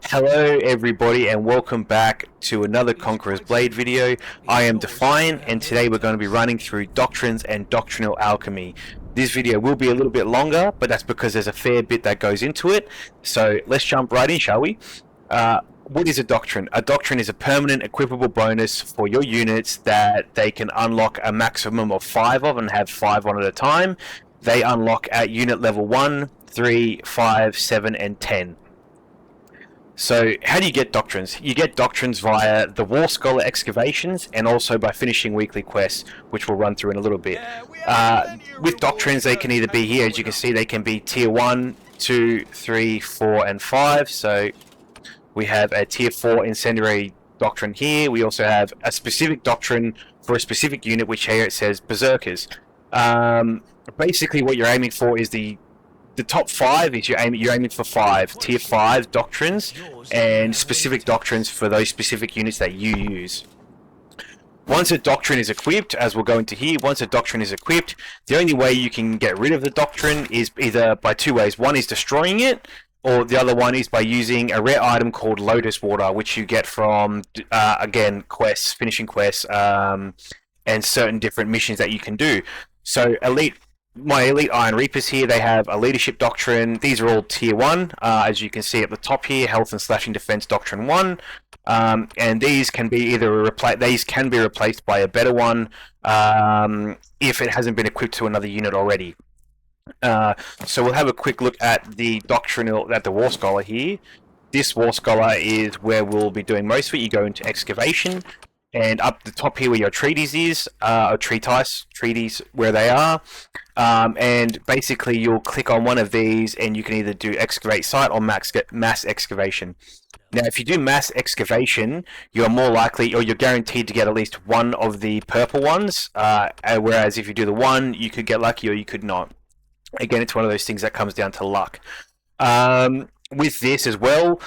Hello everybody and welcome back to another Conquerors Blade video. I am Defiant and today we're going to be running through Doctrines and Doctrinal Alchemy. This video will be a little bit longer, but that's because there's a fair bit that goes into it. So let's jump right in, shall we? What is a doctrine? A doctrine is a permanent equipable bonus for your units that they can unlock a maximum of 5 of and have 5 on at a time. They unlock at unit level 1, 3, 5, 7 and 10. So how do you get doctrines? You get doctrines via the War Scholar excavations and also by finishing weekly quests, which we'll run through in a little bit. With doctrines, they can either be here, as you can see, they can be tier 1, 2, 3, 4 and 5. So we have a tier 4 incendiary doctrine here. We also have a specific doctrine for a specific unit, which here it says Berserkers. Basically what you're aiming for is the top 5 is you're aiming for 5 tier 5 doctrines and specific doctrines for those specific units that you use. Once a doctrine is equipped, as we'll go into here, once a doctrine is equipped, the only way you can get rid of the doctrine is either by 2 ways. One is destroying it, or the other one is by using a rare item called Lotus Water, which you get from, again, quests, finishing quests, and certain different missions that you can do. So my Elite Iron Reapers here, they have a Leadership Doctrine. These are all Tier 1, as you can see at the top here, Health and Slashing Defense Doctrine 1. And these can be either replaced by a better one, if it hasn't been equipped to another unit already. So we'll have a quick look at the War Scholar here. This War Scholar is where we'll be doing most of it. You go into Excavation, and up the top here where your treaties is, or treaties where they are, and basically you'll click on one of these and you can either do Excavate Site or Mass Excavation. Now if you do Mass Excavation, you're more likely, or you're guaranteed to get at least one of the purple ones, whereas if you do the one, you could get lucky or you could not. Again, it's one of those things that comes down to luck. With this as well,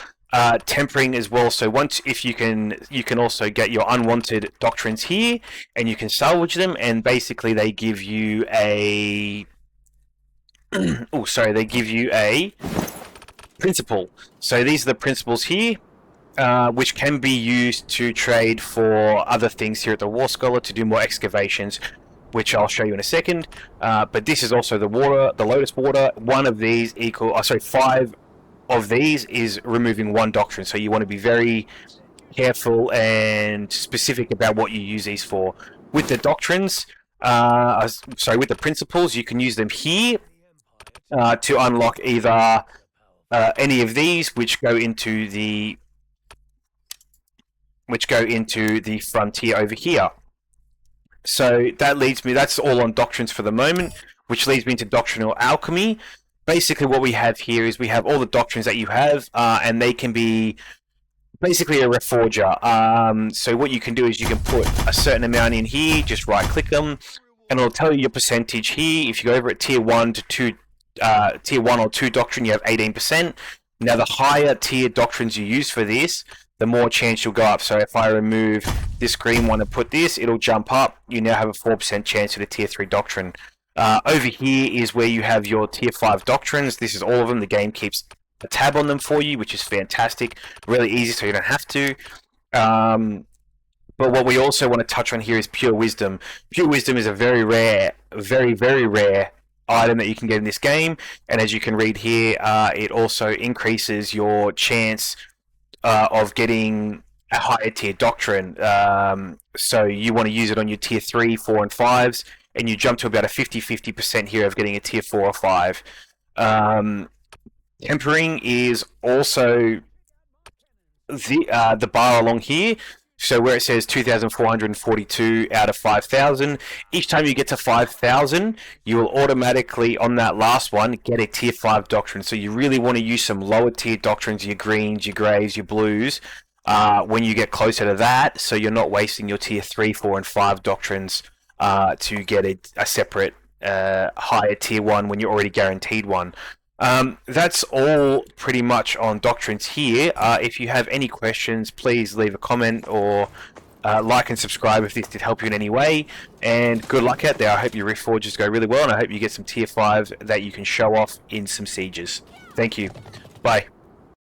tempering as well. So if you can also get your unwanted doctrines here, and you can salvage them, and basically they give you a they give you a principle. So these are the principles here, which can be used to trade for other things here at the War Scholar to do more excavations, which I'll show you in a second. But this is also the Lotus Water. One of these 5 of these is removing 1 doctrine, so you want to be very careful and specific about what you use these for. With the doctrines, with the principles, you can use them here to unlock either any of these, which go into the frontier over here. So that's all on doctrines for the moment, which leads me into Doctrinal Alchemy. Basically what we have here is we have all the doctrines that you have, and they can be basically a reforger. So what you can do is you can put a certain amount in here, just right click them, and it'll tell you your percentage here. If you go over at tier 1 to 2, tier 1 or 2 doctrine, you have 18%. Now the higher tier doctrines you use for this, the more chance you'll go up. So if I remove this green one and put this, it'll jump up. You now have a 4% chance at a tier 3 doctrine. Over here is where you have your tier 5 doctrines. This is all of them. The game keeps a tab on them for you, which is fantastic. Really easy, so you don't have to. But what we also want to touch on here is Pure Wisdom. Pure Wisdom is a very rare, very, very rare item that you can get in this game. And as you can read here, it also increases your chance of getting a higher tier doctrine. So you want to use it on your tier 3, 4 and 5s. And you jump to about a 50% here of getting a tier 4 or 5. Tempering is also the bar along here. So where it says 2,442 out of 5,000. Each time you get to 5,000, you will automatically, on that last one, get a tier 5 doctrine. So you really want to use some lower tier doctrines, your greens, your greys, your blues, when you get closer to that. So you're not wasting your tier 3, 4 and 5 doctrines to get a separate higher tier 1 when you're already guaranteed one. That's all pretty much on doctrines here. If you have any questions, please leave a comment or like and subscribe if this did help you in any way. And good luck out there. I hope your reforges go really well, and I hope you get some tier 5 that you can show off in some sieges. Thank you. Bye.